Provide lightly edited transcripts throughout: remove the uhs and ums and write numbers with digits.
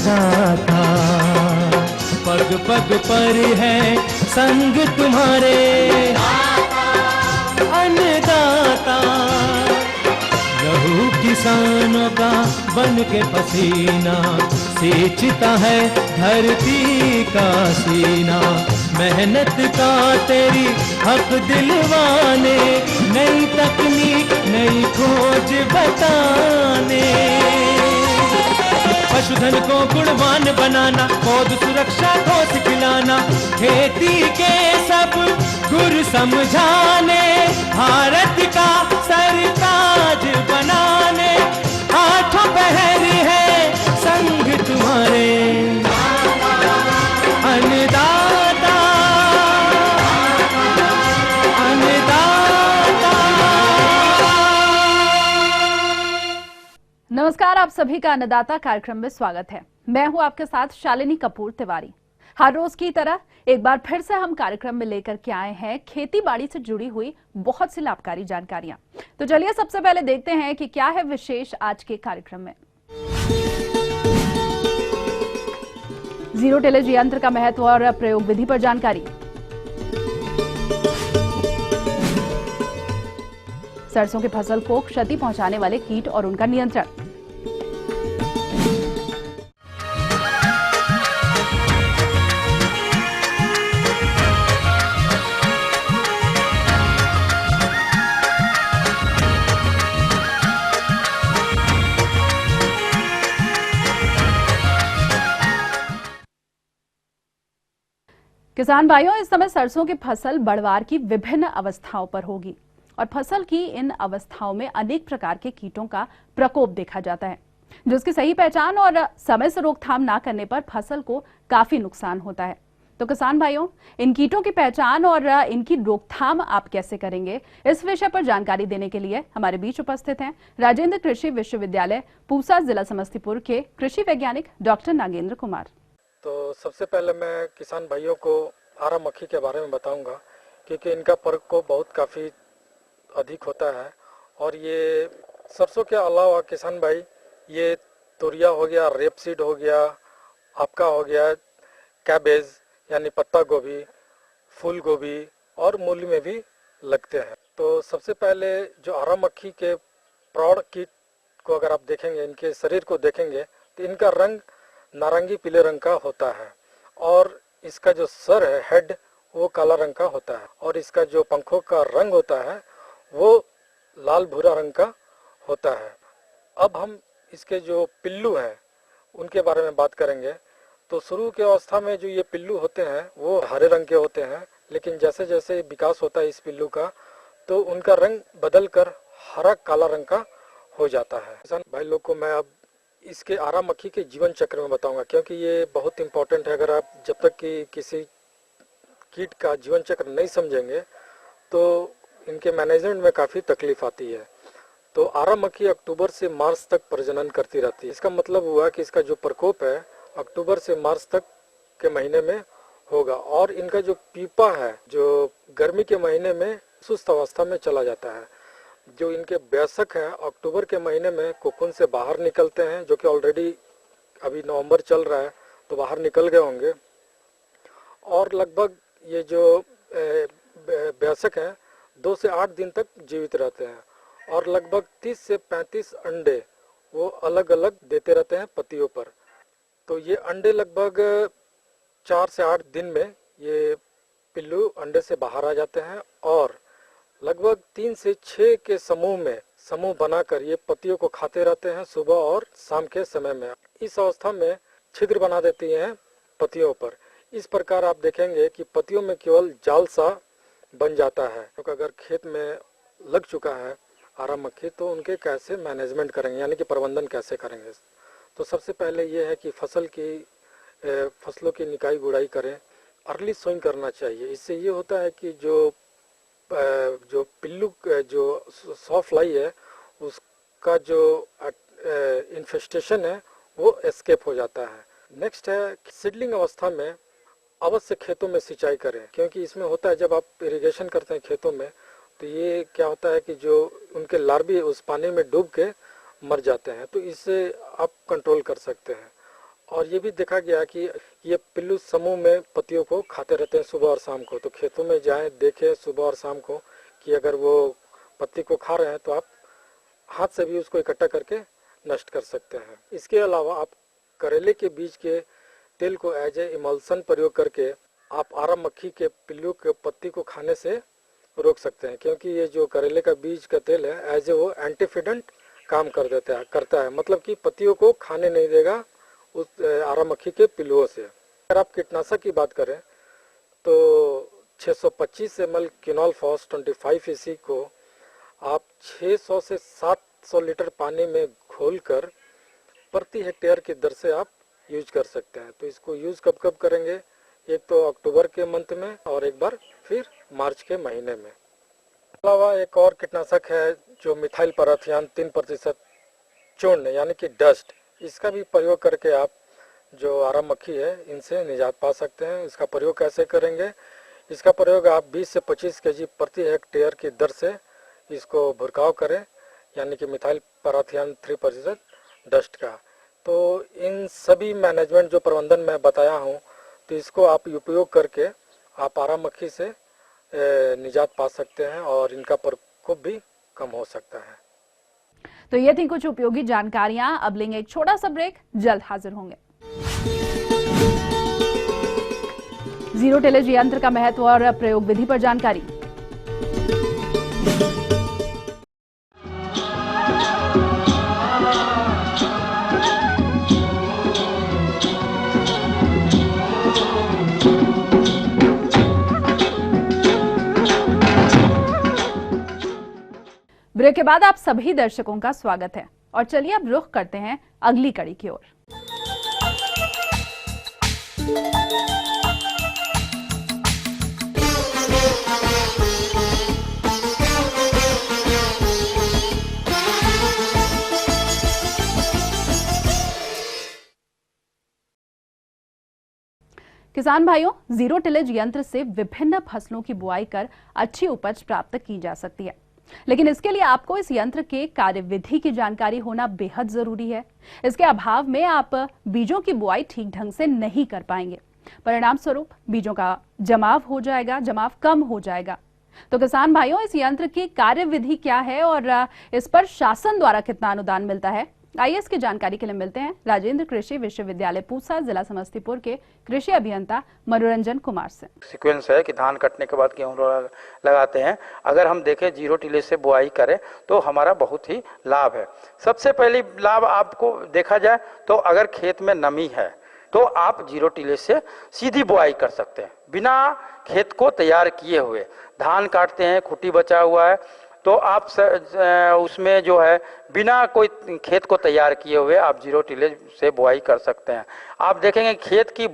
अन्नदाता, पग पग पर है संग तुम्हारे अन्नदाता। लहू किसानों का बन के पसीना सींचता है धरती का सीना। मेहनत का तेरी हक दिलवाने, नई तकनीक नई खोज बताने। पशुधन को गुणवान बनाना, पौध सुरक्षा को सिखलाना, खेती के सब गुर समझाने, भारत का सरताज बनाने। आठों पहर है संग तुम्हारे अन्नदाता, अन्नदाता। नमस्कार, आप सभी का अन्नदाता कार्यक्रम में स्वागत है। मैं हूं आपके साथ शालिनी कपूर तिवारी। हर रोज की तरह एक बार फिर से हम कार्यक्रम में लेकर के आए हैं खेती बाड़ी से जुड़ी हुई बहुत सी लाभकारी जानकारियां। तो चलिए सबसे पहले देखते हैं कि क्या है विशेष आज के कार्यक्रम में। जीरो टिलेज यंत्र का महत्व और प्रयोग विधि पर जानकारी, सरसों की फसल को क्षति पहुंचाने वाले कीट और उनका नियंत्रण, किसान भाइयों, इस समय सरसों की फसल बढ़वार की विभिन्न अवस्थाओं पर होगी और फसल की इन अवस्थाओं में अनेक प्रकार के कीटों का प्रकोप देखा जाता है, जिसकी सही पहचान और समय से रोकथाम ना करने पर फसल को काफी नुकसान होता है। तो किसान भाइयों, इन कीटों की पहचान और इनकी रोकथाम आप कैसे करेंगे, इस विषय पर जानकारी देने के लिए हमारे बीच उपस्थित हैं राजेंद्र कृषि विश्वविद्यालय पूसा, जिला समस्तीपुर के कृषि वैज्ञानिक डॉक्टर नागेंद्र कुमार। तो सबसे पहले मैं किसान भाइयों को आरा मक्खी के बारे में बताऊंगा, क्योंकि इनका प्रकोप बहुत काफ़ी अधिक होता है। और ये सरसों के अलावा किसान भाई, ये तुरिया हो गया, रेपसीड हो गया, आपका हो गया कैबेज यानी पत्ता गोभी, फूल गोभी और मूली में भी लगते हैं। तो सबसे पहले जो आरा मक्खी के प्रौढ़ कीट को अगर आप देखेंगे, इनके शरीर को देखेंगे तो इनका रंग नारंगी पीले रंग का होता है और इसका जो सर है, हेड, वो काला रंग का होता है और इसका जो पंखों का रंग होता है वो लाल भूरा रंग का होता है। अब हम इसके जो पिल्लू हैं उनके बारे में बात करेंगे। तो शुरू के अवस्था में जो ये पिल्लू होते हैं वो हरे रंग के होते हैं, लेकिन जैसे जैसे विकास होता है इस पिल्लू का तो उनका रंग बदल कर हरा काला रंग का हो जाता है। किसान भाई लोग को मैं अब इसके आरा मक्खी के जीवन चक्र में बताऊंगा, क्योंकि ये बहुत इंपॉर्टेंट है। अगर आप जब तक कि किसी कीट का जीवन चक्र नहीं समझेंगे तो इनके मैनेजमेंट में काफ़ी तकलीफ आती है। तो आरा मक्खी अक्टूबर से मार्च तक प्रजनन करती रहती है। इसका मतलब हुआ कि इसका जो प्रकोप है अक्टूबर से मार्च तक के महीने में होगा और इनका जो पीपा है जो गर्मी के महीने में सुस्त अवस्था में चला जाता है। जो इनके वयस्क हैं अक्टूबर के महीने में कोकून से बाहर निकलते हैं, जो कि ऑलरेडी अभी नवंबर चल रहा है तो बाहर निकल गए होंगे। और लगभग ये जो वयस्क हैं 2 से 8 दिन तक जीवित रहते हैं और लगभग 30 से 35 अंडे वो अलग अलग देते रहते हैं पत्तियों पर। तो ये अंडे लगभग 4 से 8 दिन में ये पिल्लू अंडे से बाहर आ जाते हैं और लगभग 3 से 6 के समूह बनाकर ये पत्तियों को खाते रहते हैं सुबह और शाम के समय में। इस अवस्था में छिद्र बना देती हैं पत्तियों पर। इस प्रकार आप देखेंगे कि पत्तियों में केवल जाल सा बन जाता है। तो अगर खेत में लग चुका है आरा मक्खी तो उनके कैसे मैनेजमेंट करेंगे, यानी कि प्रबंधन कैसे करेंगे। तो सबसे पहले ये है कि फसलों की निकाई गुड़ाई करें, अर्ली सोइंग करना चाहिए। इससे ये होता है कि जो पिल्लू जो सॉफ्ट फ्लाई है उसका जो इन्फेस्टेशन है वो एस्केप हो जाता है। नेक्स्ट है सीडलिंग अवस्था में अवश्य खेतों में सिंचाई करें, क्योंकि इसमें होता है जब आप इरिगेशन करते हैं खेतों में तो ये क्या होता है कि जो उनके लार्वी उस पानी में डूब के मर जाते हैं, तो इससे आप कंट्रोल कर सकते हैं। और ये भी देखा गया कि ये पिल्लू समूह में पत्तियों को खाते रहते हैं सुबह और शाम को। तो खेतों में जाएं, देखें सुबह और शाम को कि अगर वो पत्ती को खा रहे हैं तो आप हाथ से भी उसको इकट्ठा करके नष्ट कर सकते हैं। इसके अलावा आप करेले के बीज के तेल को एज ए इमल्सन प्रयोग करके आप आरा मक्खी के पिल्लू के पत्ती को खाने से रोक सकते हैं, क्योंकि ये जो करेले का बीज का तेल है एज ए वो एंटीफिडेंट काम करता है, मतलब कि पत्तियों को खाने नहीं देगा उस आरा मक्खी के पिल्लुओं से। अगर आप कीटनाशक की बात करें तो 625 ml क्विनोल फॉस 25 EC को आप 600 से 700 लीटर पानी में घोलकर प्रति हेक्टेयर की दर से आप यूज कर सकते हैं। तो इसको यूज कब कब करेंगे? एक तो अक्टूबर के मंथ में और एक बार फिर मार्च के महीने में। अलावा एक और कीटनाशक है जो मिथाइल पाराथियान 3% चूर्ण यानी कि डस्ट, इसका भी प्रयोग करके आप जो आरा मक्खी है इनसे निजात पा सकते हैं। इसका प्रयोग कैसे करेंगे? इसका प्रयोग आप 20 से 25 kg प्रति हेक्टेयर की दर से इसको भुरकाव करें, यानी कि मिथाइल पाराथियान 3% डस्ट का। तो इन सभी मैनेजमेंट जो प्रबंधन मैं बताया हूँ, तो इसको आप उपयोग करके आप आरा मक्खी से निजात पा सकते हैं और इनका प्रकोप भी कम हो सकता है। तो ये थी कुछ उपयोगी जानकारियां। अब लेंगे एक छोटा सा ब्रेक, जल्द हाजिर होंगे। जीरो टिलेज यंत्र का महत्व और प्रयोग विधि पर जानकारी। ब्रेक के बाद आप सभी दर्शकों का स्वागत है और चलिए अब रुख करते हैं अगली कड़ी की ओर। किसान भाइयों, जीरो टिलेज यंत्र से विभिन्न फसलों की बुआई कर अच्छी उपज प्राप्त की जा सकती है, लेकिन इसके लिए आपको इस यंत्र के कार्यविधि की जानकारी होना बेहद जरूरी है। इसके अभाव में आप बीजों की बुआई ठीक ढंग से नहीं कर पाएंगे। परिणाम स्वरूप बीजों का जमाव कम हो जाएगा। तो किसान भाइयों, इस यंत्र की कार्यविधि क्या है और इस पर शासन द्वारा कितना अनुदान मिलता है? आइए इसकी जानकारी के लिए मिलते हैं राजेंद्र कृषि विश्वविद्यालय पूसा, जिला समस्तीपुर के कृषि अभियंता मनोरंजन कुमार से। सीक्वेंस है कि धान कटने के बाद गेहूं लगाते हैं। अगर हम देखें जीरो टिलेज से बुआई करें तो हमारा बहुत ही लाभ है। सबसे पहली लाभ आपको देखा जाए तो अगर खेत में नमी है तो आप जीरो टिलेज से सीधी बुआई कर सकते हैं, बिना खेत को तैयार किए हुए। धान काटते हैं, खुट्टी बचा हुआ है, तो आप उसमें जो है बिना कोई खेत को तैयार किए हुए आप जीरो टिलेज से बुआई कर सकते हैं। आप देखेंगे खेत की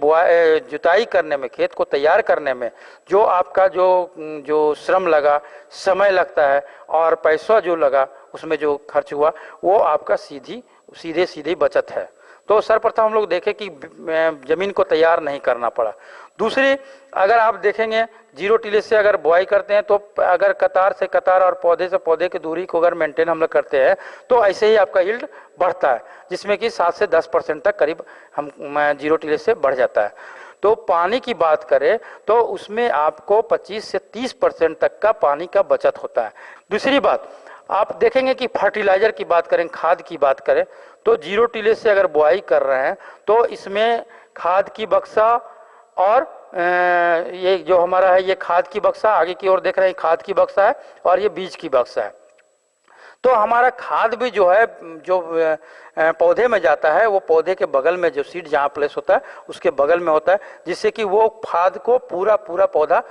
जुताई करने में, खेत को तैयार करने में जो आपका जो श्रम लगा, समय लगता है और पैसा जो लगा, उसमें जो खर्च हुआ, वो आपका सीधे बचत है। तो सर्वप्रथम हम लोग देखें कि जमीन को तैयार नहीं करना पड़ा। दूसरी, अगर आप देखेंगे जीरो टिलेज से अगर बुआई करते हैं तो अगर कतार से कतार और पौधे से पौधे की दूरी को अगर मेंटेन हम लोग करते हैं तो ऐसे ही आपका यील्ड बढ़ता है, जिसमें कि 7 से 10% तक करीब हम जीरो टिलेज से बढ़ जाता है। तो पानी की बात करें तो उसमें आपको 25 से 30% तक का पानी का बचत होता है। दूसरी बात, आप देखेंगे कि फर्टिलाइजर की बात करें, खाद की बात करें, तो जीरो टिलेज से अगर बुआई कर रहे हैं तो इसमें खाद की बक्सा और ये जो हमारा है ये खाद की बक्सा, आगे की ओर देख रहे हैं खाद की बक्सा है और ये बीज की बक्सा है। तो हमारा खाद भी जो है जो पौधे में जाता है वो पौधे के बगल में जो सीड जहाँ प्लेस होता है उसके बगल में होता है, जिससे कि वो खाद को पूरा पौधा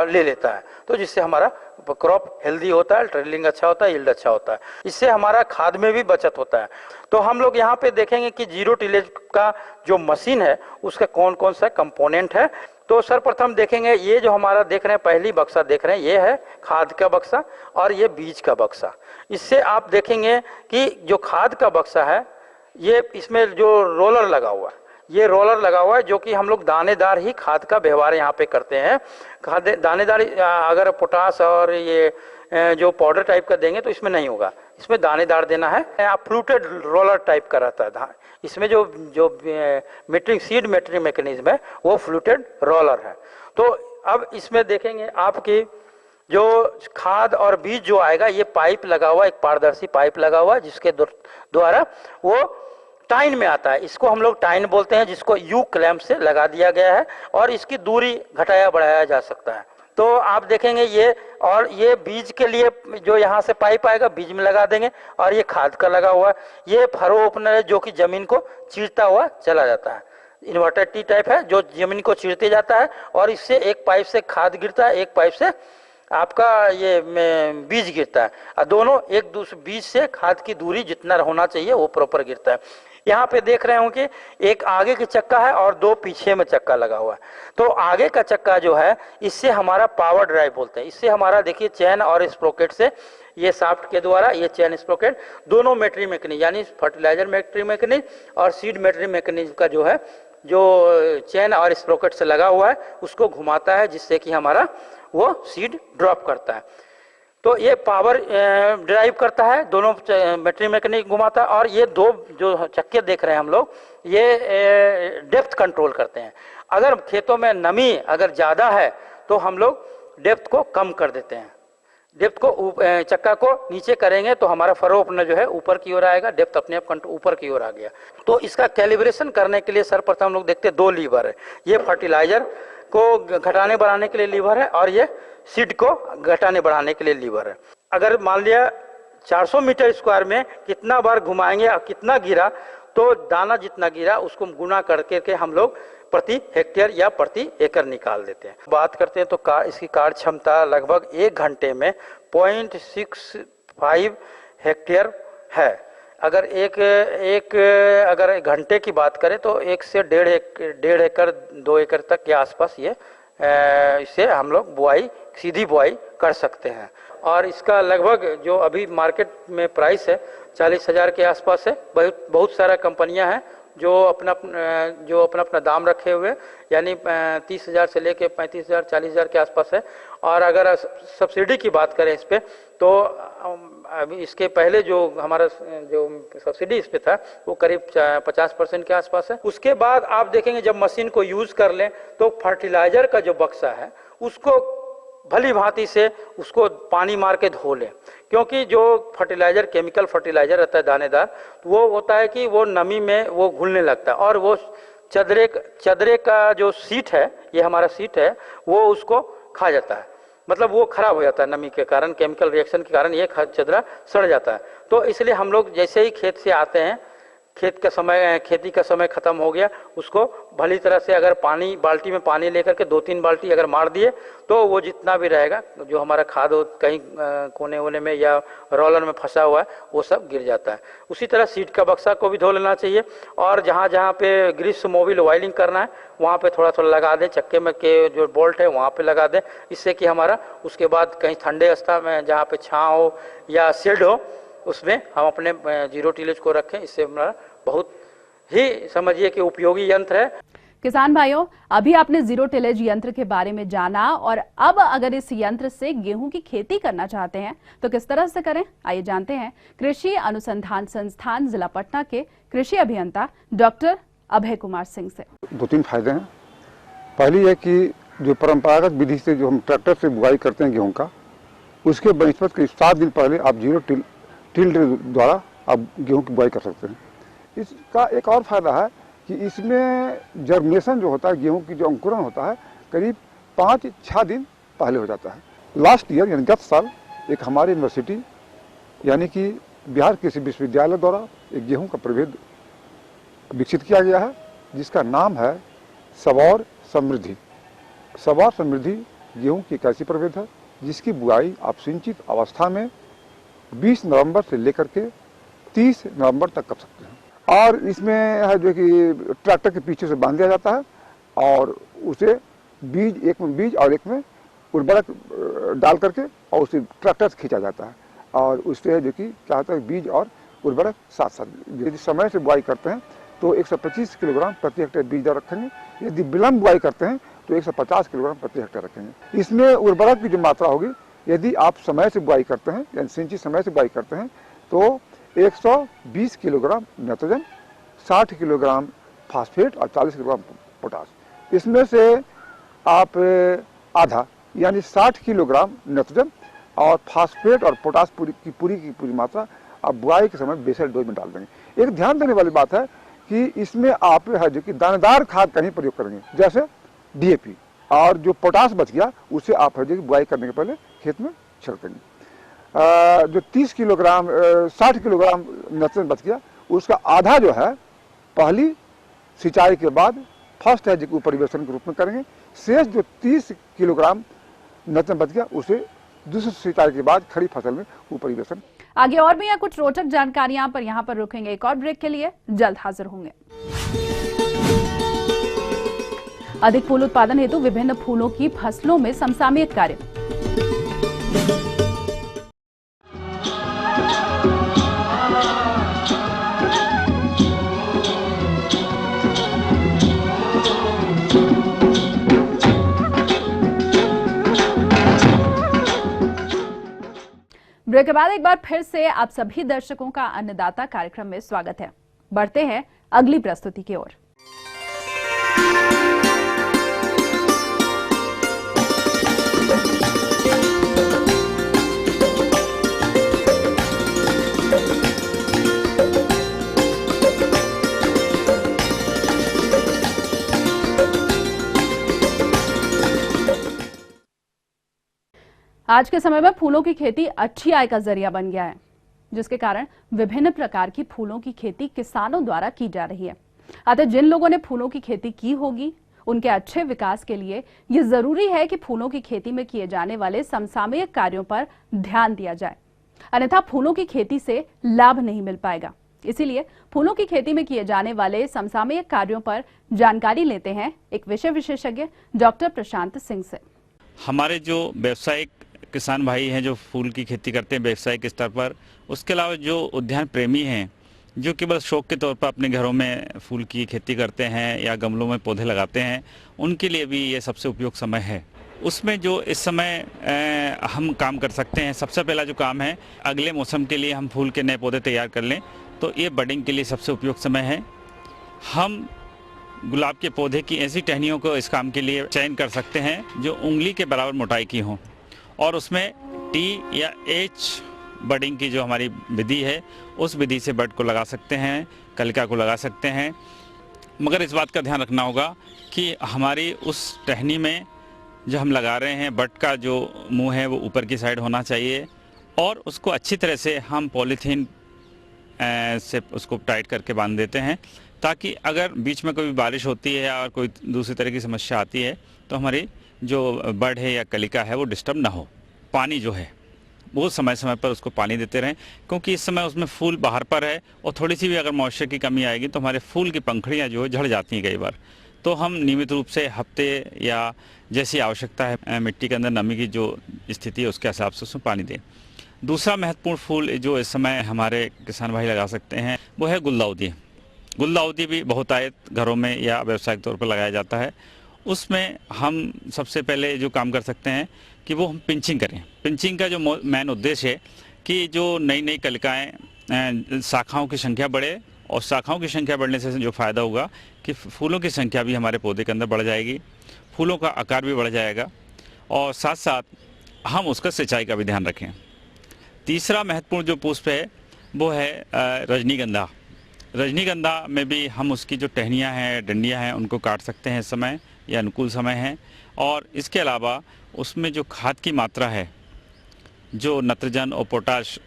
ले लेता है। तो जिससे हमारा क्रॉप हेल्दी होता है, ट्रेलिंग अच्छा होता है, यील्ड अच्छा होता है। इससे हमारा खाद में भी बचत होता है। तो हम लोग यहाँ पे देखेंगे कि जीरो टिलेज का जो मशीन है उसका कौन कौन सा कंपोनेंट है। तो सर्वप्रथम देखेंगे, ये जो हमारा देख रहे हैं पहली बक्सा देख रहे हैं, ये है खाद का बक्सा और ये बीज का बक्सा। इससे आप देखेंगे कि जो खाद का बक्सा है ये इसमें जो रोलर लगा हुआ है, ये रोलर लगा हुआ है जो कि हम लोग दानेदार ही खाद का व्यवहार यहाँ पे करते हैं। दानेदार अगर पोटास और ये जो पाउडर टाइप का देंगे तो इसमें नहीं होगा। इसमें दानेदार देना है। आप फ्लूटेड रोलर टाइप का रहता है धान, इसमें जो जो मीटरिंग सीड मीटरिंग मैकेनिज्म है वो फ्लूटेड रोलर है। तो अब इसमें देखेंगे आपकी जो खाद और बीज जो आएगा, ये पाइप लगा हुआ, एक पारदर्शी पाइप लगा हुआ जिसके द्वारा वो टाइन में आता है। इसको हम लोग टाइन बोलते हैं, जिसको यू क्लैंप से लगा दिया गया है और इसकी दूरी घटाया बढ़ाया जा सकता है। तो आप देखेंगे ये, और ये बीज के लिए जो यहाँ से पाइप आएगा बीज में लगा देंगे, और ये खाद का लगा हुआ है। ये फरो ओपनर है जो कि जमीन को चीरता हुआ चला जाता है। इन्वर्टर टी टाइप है जो जमीन को चीरते जाता है, और इससे एक पाइप से खाद गिरता है, एक पाइप से आपका ये बीज गिरता है, और दोनों एक दूसरे बीज से खाद की दूरी जितना होना चाहिए वो प्रॉपर गिरता है। यहाँ पे देख रहे हो कि एक आगे की चक्का है और दो पीछे में चक्का लगा हुआ है। तो आगे का चक्का जो है इससे हमारा पावर ड्राइव बोलते हैं। इससे हमारा देखिए चैन और स्प्रोकेट से, ये शाफ्ट के द्वारा ये चैन स्प्रोकेट दोनों मेटरी मैकेनिज्म यानी फर्टिलाइजर मेटरी मैकेनिज्म और सीड मेटरी मैकेनिज्म का जो है जो चैन और स्प्रोकेट से लगा हुआ है उसको घुमाता है, जिससे कि हमारा वो सीड ड्रॉप करता है। तो ये पावर ड्राइव करता है, दोनों बैटरी मैकेनिक घुमाता है। और ये दो जो चक्के देख रहे हैं हम लोग, ये डेप्थ कंट्रोल करते हैं। अगर खेतों में नमी अगर ज़्यादा है तो हम लोग डेप्थ को कम कर देते हैं। डेप्थ को चक्का को नीचे करेंगे तो हमारा फरो अपना जो है ऊपर की ओर आएगा, डेप्थ अपने आप ऊपर की ओर आ गया। तो इसका कैलिब्रेशन करने के लिए सर्वप्रथम हम लोग देखते हैं दो लीवर है। ये फर्टिलाइजर को घटाने बढ़ाने के लिए लीवर है और ये सीड को घटाने बढ़ाने के लिए लीवर है। अगर मान लिया 400 मीटर स्क्वायर में कितना बार घुमाएंगे और कितना गिरा, तो दाना जितना गिरा उसको गुना करके के हम लोग प्रति हेक्टेयर या प्रति एकड़ निकाल देते हैं। बात करते हैं तो इसकी कार्य क्षमता लगभग 1 घंटे में 0.65 हेक्टेयर है। अगर अगर घंटे की बात करें तो 1 से 1.5 एकड़ 2 एकड़ तक के आसपास ये इससे हम लोग बुआई, सीधी बुआई कर सकते हैं। और इसका लगभग जो अभी मार्केट में प्राइस है 40,000 के आसपास है। बहुत सारा कंपनियां हैं जो अपना दाम रखे हुए, यानी 30,000 से लेके 35,000 40,000 के आसपास है। और अगर सब्सिडी की बात करें इस पे, तो अभी इसके पहले जो हमारा जो सब्सिडी इस पे था वो करीब 50% के आसपास है। उसके बाद आप देखेंगे जब मशीन को यूज कर लें तो फर्टिलाइजर का जो बक्सा है उसको भली भांति से उसको पानी मार के धो लें, क्योंकि जो फर्टिलाइजर केमिकल फर्टिलाइजर रहता है दानेदार, तो वो होता है कि वो नमी में वो घुलने लगता है और वो चदरे का जो सीट है, ये हमारा सीट है, वो उसको खा जाता है। मतलब वो खराब हो जाता है नमी के कारण, केमिकल रिएक्शन के कारण ये चदरा सड़ जाता है। तो इसलिए हम लोग जैसे ही खेत से आते हैं, खेती का समय खत्म हो गया, उसको भली तरह से अगर पानी बाल्टी में पानी लेकर के 2-3 बाल्टी अगर मार दिए तो वो जितना भी रहेगा जो हमारा खाद कहीं कोने वोने में या रोलर में फंसा हुआ है वो सब गिर जाता है। उसी तरह सीड का बक्सा को भी धो लेना चाहिए और जहाँ जहाँ पे ग्रीस मोबिल ऑयलिंग करना है वहाँ पे थोड़ा थोड़ा लगा दें, चक्के में के जो बोल्ट है वहाँ पे लगा दें, इससे कि हमारा उसके बाद कहीं ठंडे स्थान में जहाँ पे छाँव हो या शेड हो उसमें हम अपने जीरो टिलेज को रखें। इससे हमारा बहुत ही समझिए कि उपयोगी यंत्र है। किसान भाइयों, अभी आपने जीरो टिलेज यंत्र के बारे में जाना, और अब अगर इस यंत्र से गेहूं की खेती करना चाहते हैं तो किस तरह से करें, आइए जानते हैं कृषि अनुसंधान संस्थान जिला पटना के कृषि अभियंता डॉक्टर अभय कुमार सिंह से। 2-3 फायदे हैं। पहली है कि जो परंपरागत विधि से जो हम ट्रैक्टर से बुआई करते हैं गेहूं का, उसके बनिस्बत के 7 दिन पहले आप जीरो टिल द्वारा आप गेहूं की बुआई कर सकते हैं। इसका एक और फायदा है कि इसमें जर्मिनेशन जो होता है, गेहूं की जो अंकुरण होता है, करीब 5-6 दिन पहले हो जाता है। लास्ट ईयर यानी गत साल एक हमारी यूनिवर्सिटी यानी कि बिहार कृषि विश्वविद्यालय द्वारा एक गेहूं का प्रभेद विकसित किया गया है जिसका नाम है सबौर समृद्धि। सबौर समृद्धि गेहूं की एक ऐसी प्रभेद है जिसकी बुआई आप सिंचित अवस्था में 20 नवंबर से लेकर के 30 नवंबर तक कर सकते हैं। और इसमें है जो कि ट्रैक्टर के पीछे से बांध दिया जाता है और उसे एक में बीज और एक में उर्वरक डाल करके और उसे ट्रैक्टर से खींचा जाता है और उससे है जो कि क्या होता है बीज और उर्वरक साथ साथ। यदि समय से बुआई करते हैं तो 125 किलोग्राम प्रति हेक्टेयर बीज दर रखेंगे, यदि विलम्ब बुआई करते हैं तो 150 किलोग्राम प्रति हेक्टेयर रखेंगे। इसमें उर्वरक की जो मात्रा होगी, यदि आप समय से बुआई करते हैं यानी सिंचित समय से बुआई करते हैं तो 120 किलोग्राम नाइट्रोजन, 60 किलोग्राम फास्फेट और 40 किलोग्राम पोटास। इसमें से आप आधा यानी 60 किलोग्राम नाइट्रोजन और फास्फेट और पोटास की पूरी मात्रा आप बुआई के समय बेसल डोज में डाल देंगे। एक ध्यान देने वाली बात है कि इसमें आप है जो कि दानेदार खाद का ही प्रयोग करेंगे, जैसे डीएपी, और जो पोटास बच गया उसे आप है जो कि बुआई करने के पहले खेत में छिड़क देंगे। जो 30 किलोग्राम 60 किलोग्राम नाइट्रोजन बच गया उसका आधा जो है पहली सिंचाई के बाद फर्स्ट है जो परिवेशन के रूप में करेंगे। शेष जो 30 किलोग्राम नाइट्रोजन बच गया उसे दूसरी सिंचाई के बाद खड़ी फसल में परिवेशन। आगे और भी हैं कुछ रोचक जानकारियां, पर यहाँ पर रुकेंगे एक और ब्रेक के लिए, जल्द हाजिर होंगे। अधिक फूल उत्पादन हेतु विभिन्न फूलों की फसलों में समसामयिक कार्य। ब्रेक के बाद एक बार फिर से आप सभी दर्शकों का अन्नदाता कार्यक्रम में स्वागत है। बढ़ते हैं अगली प्रस्तुति की ओर। आज के समय में फूलों की खेती अच्छी आय का जरिया बन गया है, जिसके कारण विभिन्न प्रकार की फूलों की खेती किसानों द्वारा की जा रही है। अतः जिन लोगों ने फूलों की खेती की होगी उनके अच्छे विकास के लिए ये जरूरी है कि फूलों की खेती में किए जाने वाले समसामयिक कार्यों पर ध्यान दिया जाए, अन्यथा फूलों की खेती से लाभ नहीं मिल पाएगा। इसीलिए फूलों की खेती में किए जाने वाले समसामयिक कार्यों पर जानकारी लेते हैं एक विषय विशेषज्ञ डॉक्टर प्रशांत सिंह से। हमारे जो व्यावसायिक किसान भाई हैं जो फूल की खेती करते हैं व्यावसायिक स्तर पर, उसके अलावा जो उद्यान प्रेमी हैं जो केवल शौक के तौर पर अपने घरों में फूल की खेती करते हैं या गमलों में पौधे लगाते हैं, उनके लिए भी ये सबसे उपयुक्त समय है। उसमें जो इस समय हम काम कर सकते हैं, सबसे पहला जो काम है, अगले मौसम के लिए हम फूल के नए पौधे तैयार कर लें, तो ये बडिंग के लिए सबसे उपयुक्त समय है। हम गुलाब के पौधे की ऐसी टहनियों को इस काम के लिए चयन कर सकते हैं जो उंगली के बराबर मोटाई की हों, और उसमें टी या एच बडिंग की जो हमारी विधि है उस विधि से बड को लगा सकते हैं, कलिका को लगा सकते हैं। मगर इस बात का ध्यान रखना होगा कि हमारी उस टहनी में जो हम लगा रहे हैं बड का जो मुंह है वो ऊपर की साइड होना चाहिए, और उसको अच्छी तरह से हम पॉलीथीन से उसको टाइट करके बांध देते हैं, ताकि अगर बीच में कोई बारिश होती है और कोई दूसरी तरह की समस्या आती है तो हमारी जो बड है या कलिका है वो डिस्टर्ब ना हो। पानी जो है वो समय समय पर उसको पानी देते रहें, क्योंकि इस समय उसमें फूल बाहर पर है और थोड़ी सी भी अगर मॉइस्चर की कमी आएगी तो हमारे फूल की पंखड़ियाँ जो है झड़ जाती हैं कई बार। तो हम नियमित रूप से हफ्ते या जैसी आवश्यकता है मिट्टी के अंदर नमी की जो स्थिति है उसके हिसाब से उसमें पानी दें। दूसरा महत्वपूर्ण फूल जो इस समय हमारे किसान भाई लगा सकते हैं वो है गुलदाउदी। गुलदाउदी भी बहुतायत घरों में या व्यावसायिक तौर पर लगाया जाता है। उसमें हम सबसे पहले जो काम कर सकते हैं कि वो हम पिंचिंग करें। पिंचिंग का जो मेन उद्देश्य है कि जो नई नई कलिकाएँ शाखाओं की संख्या बढ़े, और शाखाओं की संख्या बढ़ने से जो फ़ायदा होगा कि फूलों की संख्या भी हमारे पौधे के अंदर बढ़ जाएगी, फूलों का आकार भी बढ़ जाएगा, और साथ साथ हम उसका सिंचाई का भी ध्यान रखें। तीसरा महत्वपूर्ण जो पुष्प है वो है रजनीगंधा। रजनीगंधा में भी हम उसकी जो टहनियाँ हैं, डंडियाँ हैं, उनको काट सकते हैं। इस समय यह अनुकूल समय है। और इसके अलावा उसमें जो खाद की मात्रा है, जो नाइट्रोजन और पोटाश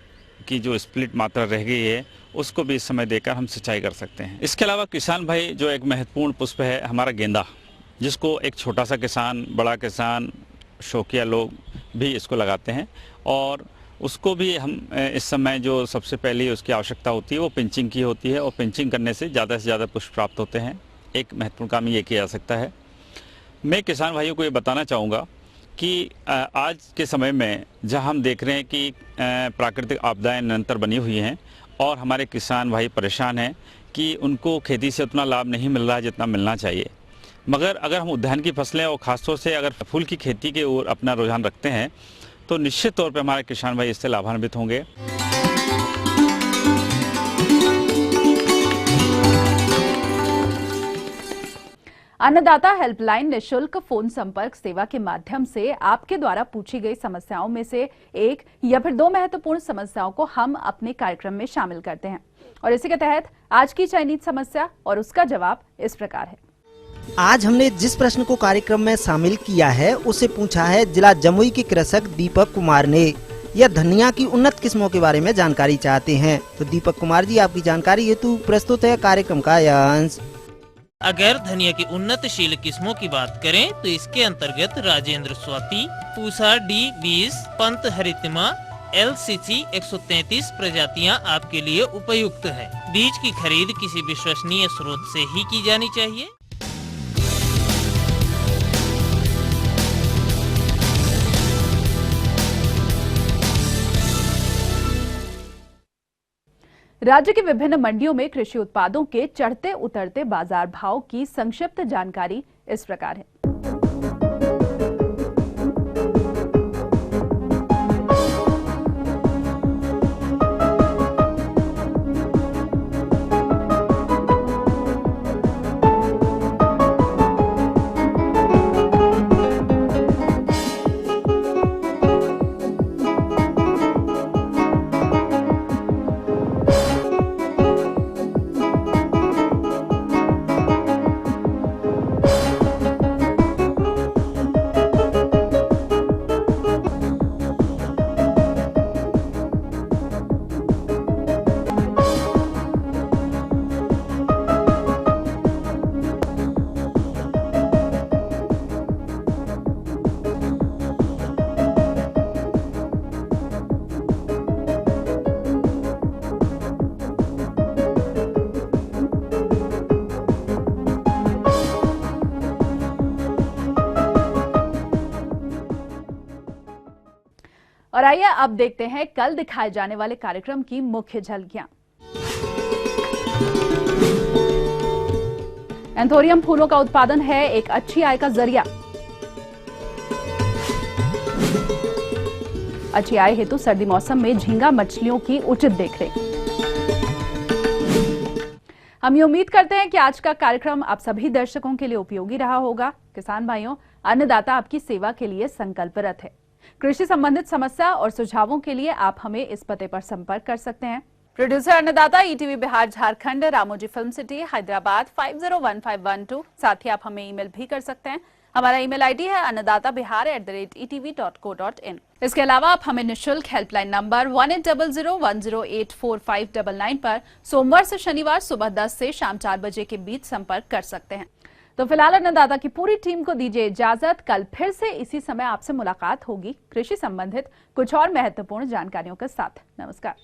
की जो स्प्लिट मात्रा रह गई है, उसको भी इस समय देकर हम सिंचाई कर सकते हैं। इसके अलावा किसान भाई जो एक महत्वपूर्ण पुष्प है हमारा गेंदा, जिसको एक छोटा सा किसान, बड़ा किसान, शौकिया लोग भी इसको लगाते हैं, और उसको भी हम इस समय जो सबसे पहले उसकी आवश्यकता होती है वो पिंचिंग की होती है, और पिंचिंग करने से ज़्यादा पुष्प प्राप्त होते हैं। एक महत्वपूर्ण काम ये किया जा सकता है। मैं किसान भाइयों को ये बताना चाहूँगा कि आज के समय में जहाँ हम देख रहे हैं कि प्राकृतिक आपदाएं निरंतर बनी हुई हैं और हमारे किसान भाई परेशान हैं कि उनको खेती से उतना लाभ नहीं मिल रहा है जितना मिलना चाहिए। मगर अगर हम उद्यान की फसलें और ख़ासतौर से अगर फूल की खेती के ओर अपना रुझान रखते हैं तो निश्चित तौर पर हमारे किसान भाई इससे लाभान्वित होंगे। अन्नदाता हेल्पलाइन निशुल्क फोन संपर्क सेवा के माध्यम से आपके द्वारा पूछी गई समस्याओं में से एक या फिर दो महत्वपूर्ण समस्याओं को हम अपने कार्यक्रम में शामिल करते हैं और इसी के तहत आज की चयनित समस्या और उसका जवाब इस प्रकार है। आज हमने जिस प्रश्न को कार्यक्रम में शामिल किया है उसे पूछा है जिला जमुई के कृषक दीपक कुमार ने। यह धनिया की उन्नत किस्मों के बारे में जानकारी चाहते हैं। तो दीपक कुमार जी, आपकी जानकारी हेतु प्रस्तुत है कार्यक्रम का यह अंश। अगर धनिया की उन्नतशील किस्मों की बात करें तो इसके अंतर्गत राजेंद्र स्वाति, पूसा D20, पंत हरितिमा, LCC 133 प्रजातियां आपके लिए उपयुक्त है। बीज की खरीद किसी विश्वसनीय स्रोत से ही की जानी चाहिए। राज्य की विभिन्न मंडियों में कृषि उत्पादों के चढ़ते उतरते बाजार भाव की संक्षिप्त जानकारी इस प्रकार है। और आइए अब देखते हैं कल दिखाए जाने वाले कार्यक्रम की मुख्य झलकियां। एंथोरियम फूलों का उत्पादन है एक अच्छी आय का जरिया। अच्छी आय हेतु सर्दी मौसम में झींगा मछलियों की उचित देखरेख। हम ये उम्मीद करते हैं कि आज का कार्यक्रम आप सभी दर्शकों के लिए उपयोगी रहा होगा। किसान भाइयों, अन्नदाता आपकी सेवा के लिए संकल्परत है। कृषि संबंधित समस्या और सुझावों के लिए आप हमें इस पते पर संपर्क कर सकते हैं। प्रोड्यूसर अन्नदाता, ETV Bihar Jharkhand, Ramoji film city, Hyderabad 501512। साथ ही आप हमें ईमेल भी कर सकते हैं। हमारा ईमेल आईडी है annadatabihar@etv.co.in। इसके अलावा आप हमें निःशुल्क हेल्पलाइन नंबर 180010084599 पर सोमवार से शनिवार सुबह 10 से शाम 4 बजे के बीच संपर्क कर सकते हैं। तो फिलहाल अन्नदाता की पूरी टीम को दीजिए इजाजत। कल फिर से इसी समय आपसे मुलाकात होगी कृषि संबंधित कुछ और महत्वपूर्ण जानकारियों के साथ। नमस्कार।